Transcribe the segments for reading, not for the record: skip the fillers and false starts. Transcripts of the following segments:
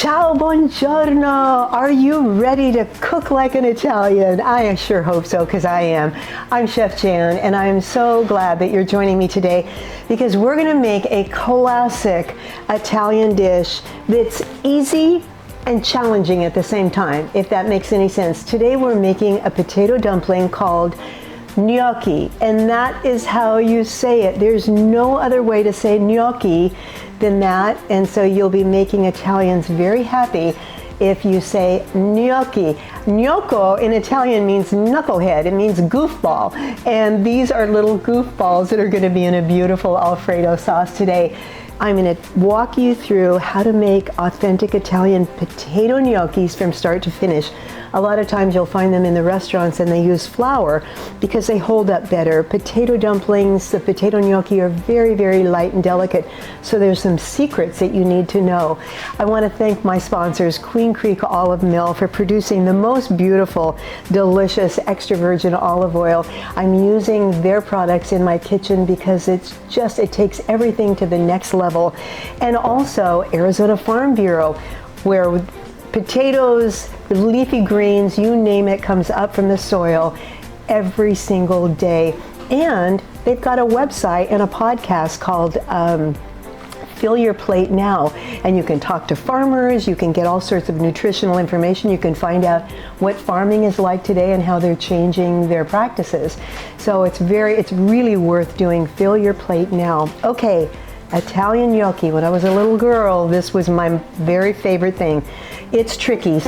Ciao, buongiorno. Are you ready to cook like an Italian? I sure hope so, because I am. I'm Chef Jan, and I'm so glad that you're joining me today because we're going to make a classic Italian dish that's easy and challenging at the same time, if that makes any sense. Today we're making a potato dumpling called gnocchi, and that is how you say it. There's no other way to say gnocchi than that, and so you'll be making Italians very happy if you say gnocchi. Gnocco in Italian means knucklehead, it means goofball, and these are little goofballs that are going to be in a beautiful Alfredo sauce today. I'm going to walk you through how to make authentic Italian potato gnocchis from start to finish. A lot of times you'll find them in the restaurants and they use flour because they hold up better. Potato dumplings, the potato gnocchi are very, very light and delicate. So there's some secrets that you need to know. I want to thank my sponsors, Queen Creek Olive Mill, for producing the most beautiful, delicious extra virgin olive oil. I'm using their products in my kitchen because it takes everything to the next level. And also Arizona Farm Bureau, where potatoes, leafy greens, you name it, comes up from the soil every single day. And they've got a website and a podcast called Fill Your Plate Now. And you can talk to farmers, you can get all sorts of nutritional information, you can find out what farming is like today and how they're changing their practices. So it's really worth doing. Fill Your Plate Now. Okay, Italian gnocchi. When I was a little girl, this was my very favorite thing. It's tricky.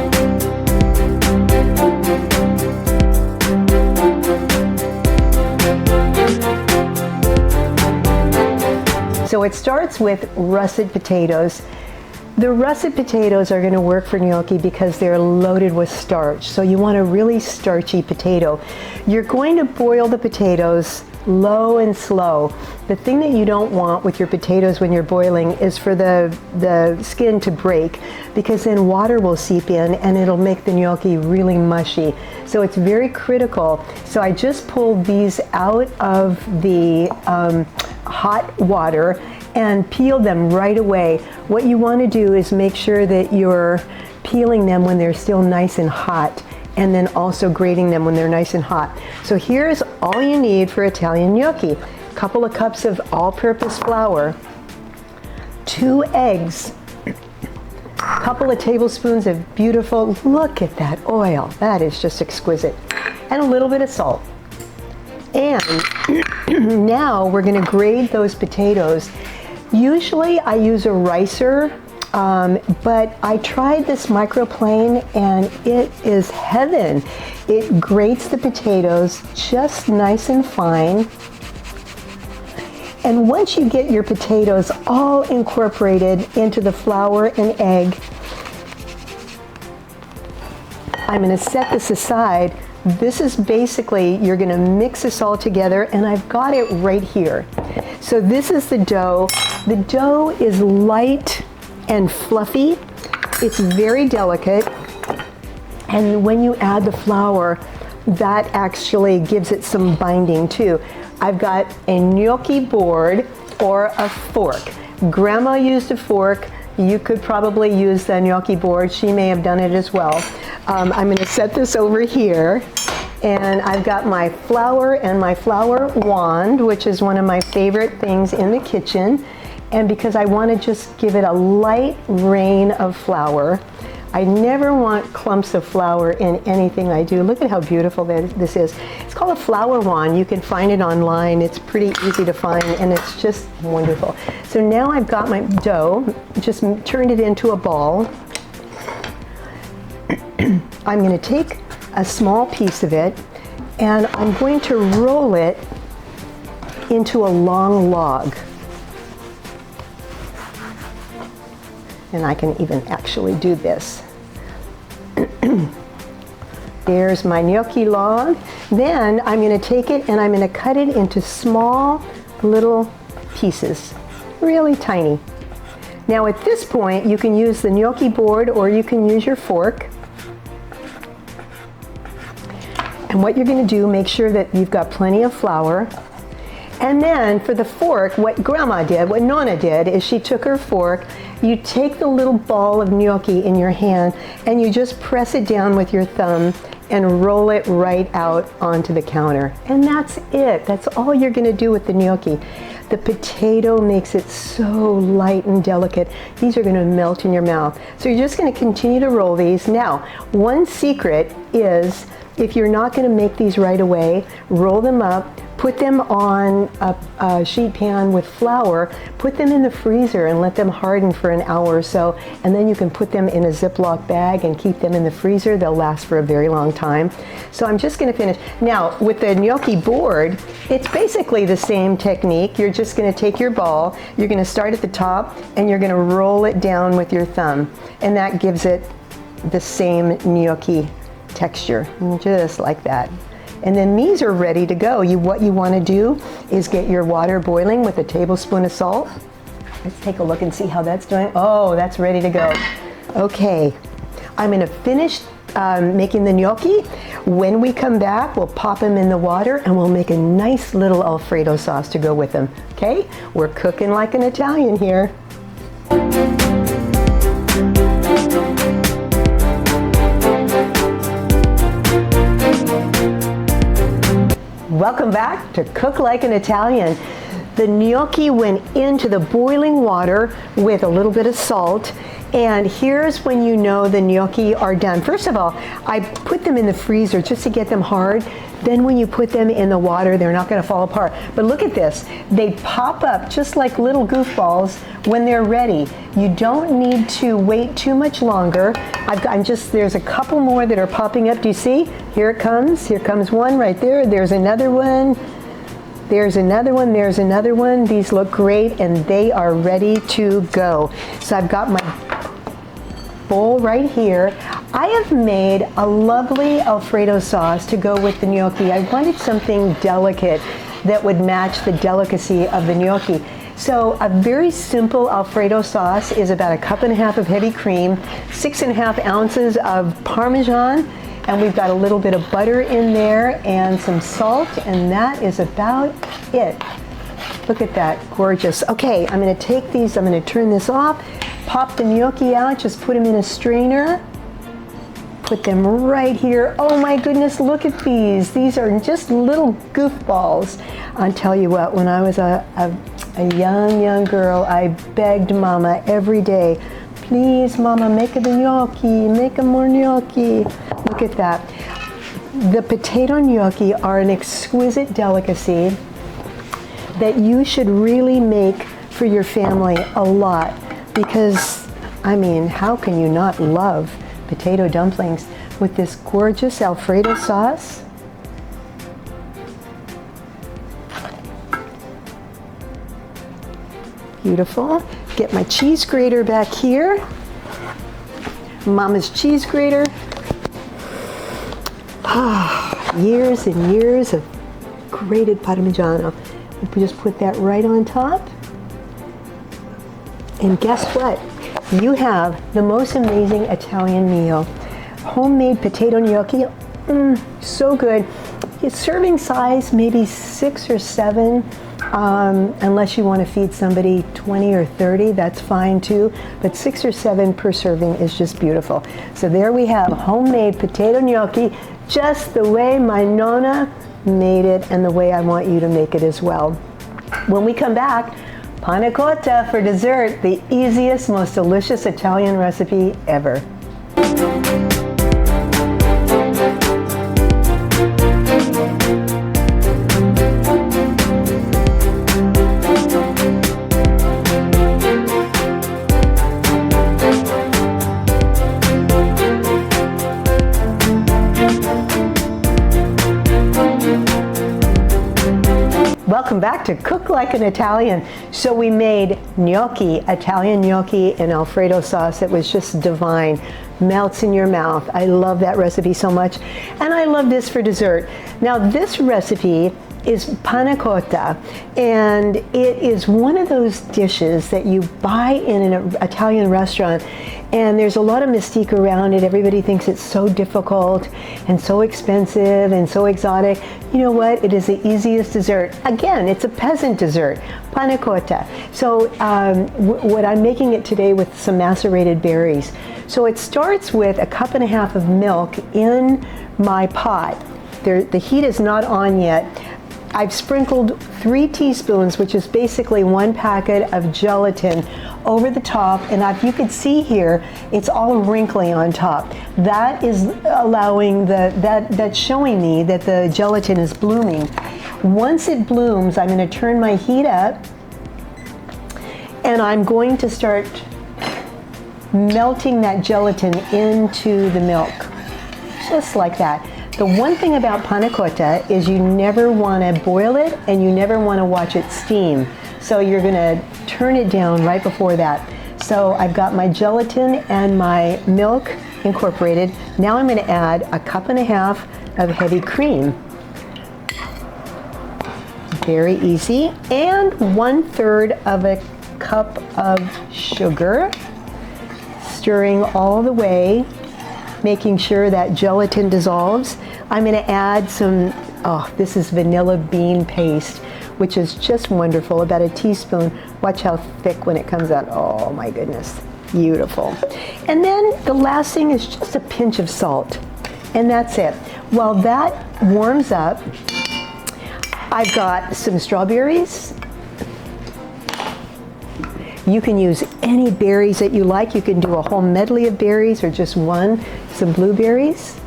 So it starts with russet potatoes. The russet potatoes are going to work for gnocchi because they're loaded with starch. So you want a really starchy potato. You're going to boil the potatoes low and slow. The thing that you don't want with your potatoes when you're boiling is for the skin to break, because then water will seep in and it'll make the gnocchi really mushy. So it's very critical. So I just pulled these out of the hot water and peeled them right away. What you want to do is make sure that you're peeling them when they're still nice and hot, and then also grating them when they're nice and hot. So here's all you need for Italian gnocchi. A couple of cups of all-purpose flour, 2 eggs, a couple of tablespoons of beautiful, look at that oil, that is just exquisite, and a little bit of salt. And now we're gonna grate those potatoes. Usually I use a ricer, but I tried this microplane and it is heaven. It grates the potatoes just nice and fine. And once you get your potatoes all incorporated into the flour and egg, I'm going to set this aside. This is basically, you're going to mix this all together, and I've got it right here. So this is the dough. The dough is light and fluffy. It's very delicate, and when you add the flour, that actually gives it some binding too. I've got a gnocchi board or a fork. Grandma used a fork. You could probably use the gnocchi board. She may have done it as well. I'm going to set this over here, and I've got my flour and my flour wand, which is one of my favorite things in the kitchen. And because I want to just give it a light rain of flour. I never want clumps of flour in anything I do. Look at how beautiful this is. It's called a flour wand. You can find it online. It's pretty easy to find, and it's just wonderful. So now I've got my dough, just turned it into a ball. I'm going to take a small piece of it, and I'm going to roll it into a long log. And I can even actually do this. There's my gnocchi log. Then I'm going to take it and I'm going to cut it into small little pieces, really tiny. Now at this point you can use the gnocchi board or you can use your fork. And what you're going to do, make sure that you've got plenty of flour. And then for the fork, what Grandma did, what Nonna did, is she took her fork You take the little ball of gnocchi in your hand and you just press it down with your thumb and roll it right out onto the counter. And that's it. That's all you're going to do with the gnocchi. The potato makes it so light and delicate. These are going to melt in your mouth. So you're just going to continue to roll these. Now, one secret is, if you're not going to make these right away, roll them up, put them on a sheet pan with flour, put them in the freezer and let them harden for an hour or so, and then you can put them in a Ziploc bag and keep them in the freezer. They'll last for a very long time. So I'm just going to finish. Now, with the gnocchi board, it's basically the same technique. You're just going to take your ball, you're going to start at the top, and you're going to roll it down with your thumb, and that gives it the same gnocchi texture, just like that. And then these are ready to go. What you want to do is get your water boiling with a tablespoon of salt. Let's take a look and see how that's doing. Oh, that's ready to go. Okay, I'm going to finish making the gnocchi. When we come back, we'll pop them in the water and we'll make a nice little Alfredo sauce to go with them. Okay, we're cooking like an Italian here. Welcome back to Cook Like an Italian. The gnocchi went into the boiling water with a little bit of salt, and here's when you know the gnocchi are done. First of all, I put them in the freezer just to get them hard. Then when you put them in the water, they're not going to fall apart. But look at this. They pop up just like little goofballs when they're ready. You don't need to wait too much longer. There's a couple more that are popping up. Do you see? Here it comes. Here comes one right there. There's another one. There's another one. There's another one. These look great and they are ready to go. So I've got my bowl right here. I have made a lovely Alfredo sauce to go with the gnocchi. I wanted something delicate that would match the delicacy of the gnocchi. So a very simple Alfredo sauce is about 1.5 cups of heavy cream, 6.5 ounces of Parmesan, and we've got a little bit of butter in there and some salt, and that is about it. Look at that, gorgeous. Okay, I'm going to take these, I'm going to turn this off, pop the gnocchi out, just put them in a strainer, put them right here. Oh my goodness, look at these. These are just little goofballs. I'll tell you what, when I was a young girl, I begged Mama every day, please Mama, make a gnocchi, make a more gnocchi. Look at that. The potato gnocchi are an exquisite delicacy that you should really make for your family a lot, because, I mean, how can you not love potato dumplings with this gorgeous Alfredo sauce? Beautiful. Get my cheese grater back here. Mama's cheese grater. Years and years of grated Parmigiano. We just put that right on top. And guess what? You have the most amazing Italian meal. Homemade potato gnocchi, so good. Its serving size, maybe 6 or 7, unless you want to feed somebody 20 or 30, that's fine too. But 6 or 7 per serving is just beautiful. So there we have homemade potato gnocchi, just the way my Nonna made it and the way I want you to make it as well. When we come back, Panna Cotta for dessert, the easiest, most delicious Italian recipe ever. Welcome back to Cook Like an Italian. So we made gnocchi, Italian gnocchi in Alfredo sauce. It was just divine. Melts in your mouth. I love that recipe so much. And I love this for dessert. Now this recipe is panna cotta, and it is one of those dishes that you buy in an Italian restaurant, and there's a lot of mystique around it. Everybody thinks it's so difficult and so expensive and so exotic. You know what? It is the easiest dessert. Again, it's a peasant dessert, panna cotta. So what I'm making it today with some macerated berries. So it starts with a cup and a half of milk in my pot. The heat is not on yet. I've sprinkled 3 teaspoons, which is basically 1 packet of gelatin, over the top, and you can see here, it's all wrinkly on top. That is allowing that's showing me that the gelatin is blooming. Once it blooms, I'm going to turn my heat up, and I'm going to start melting that gelatin into the milk, just like that. The one thing about panna cotta is you never want to boil it and you never want to watch it steam. So you're going to turn it down right before that. So I've got my gelatin and my milk incorporated. Now I'm going to add a cup and a half of heavy cream. Very easy. And 1/3 of a cup of sugar. Stirring all the way, making sure that gelatin dissolves. I'm going to add some, this is vanilla bean paste, which is just wonderful, about a teaspoon. Watch how thick when it comes out. Oh my goodness, beautiful. And then the last thing is just a pinch of salt, and that's it. While that warms up, I've got some strawberries. You can use any berries that you like. You can do a whole medley of berries or just one, some blueberries.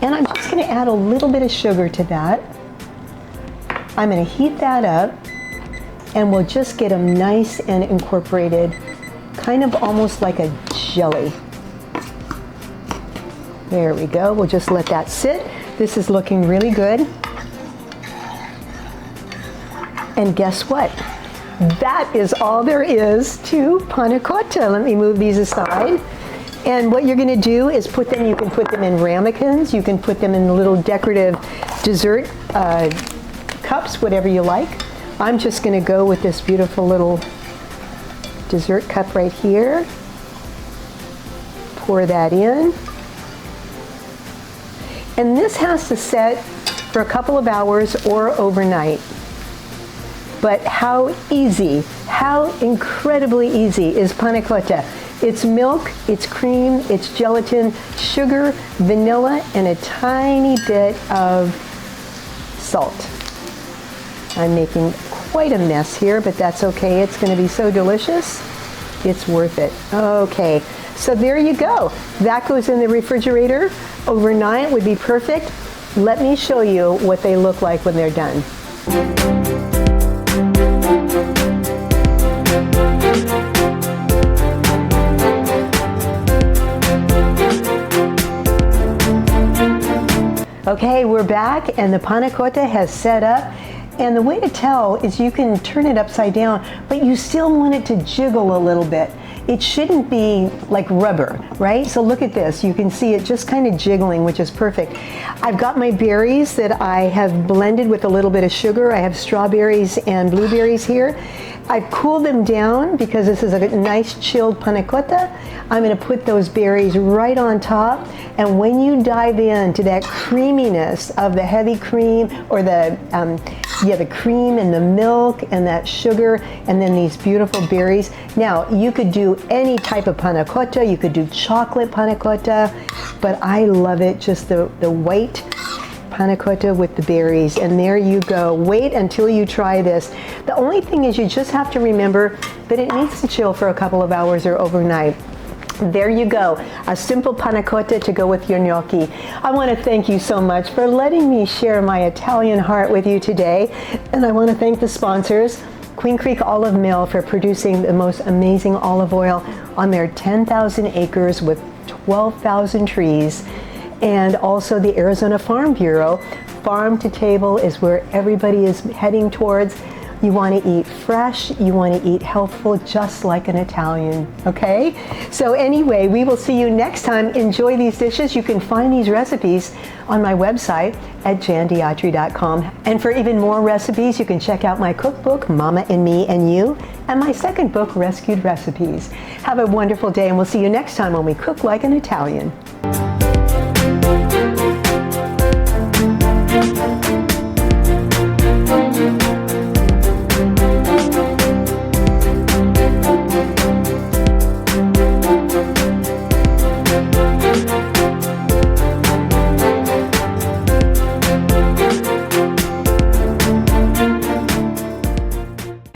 And I'm just going to add a little bit of sugar to that. I'm going to heat that up, and we'll just get them nice and incorporated, kind of almost like a jelly. There we go. We'll just let that sit. This is looking really good. And guess what? That is all there is to panna cotta. Let me move these aside. And what you're going to do is you can put them in ramekins, you can put them in little decorative dessert cups, whatever you like. I'm just going to go with this beautiful little dessert cup right here. Pour that in. And this has to set for a couple of hours or overnight. But how easy, how incredibly easy is panna cotta. It's milk, it's cream, it's gelatin, sugar, vanilla, and a tiny bit of salt. I'm making quite a mess here, but that's okay. It's going to be so delicious. It's worth it. Okay, so there you go. That goes in the refrigerator overnight, would be perfect. Let me show you what they look like when they're done. Okay, we're back, and the panna cotta has set up, and the way to tell is you can turn it upside down, but you still want it to jiggle a little bit. It shouldn't be like rubber, right? So look at this. You can see it just kind of jiggling, which is perfect. I've got my berries that I have blended with a little bit of sugar. I have strawberries and blueberries here. I've cooled them down because this is a nice chilled panna cotta. I'm going to put those berries right on top, and when you dive into that creaminess of the heavy cream, or the cream and the milk and that sugar, and then these beautiful berries. Now, you could do any type of panna cotta. You could do chocolate panna cotta, but I love it, just the white panna cotta with the berries, and there you go. Wait until you try this. The only thing is you just have to remember that it needs to chill for a couple of hours or overnight. There you go, a simple panna cotta to go with your gnocchi. I want to thank you so much for letting me share my Italian heart with you today, and I want to thank the sponsors, Queen Creek Olive Mill, for producing the most amazing olive oil on their 10,000 acres with 12,000 trees, and also the Arizona Farm Bureau. Farm to table is where everybody is heading towards. You want to eat fresh, you want to eat healthful, just like an Italian, okay? So anyway, we will see you next time. Enjoy these dishes. You can find these recipes on my website at jandiatri.com. And for even more recipes, you can check out my cookbook, Mama and Me and You, and my second book, Rescued Recipes. Have a wonderful day, and we'll see you next time when we cook like an Italian.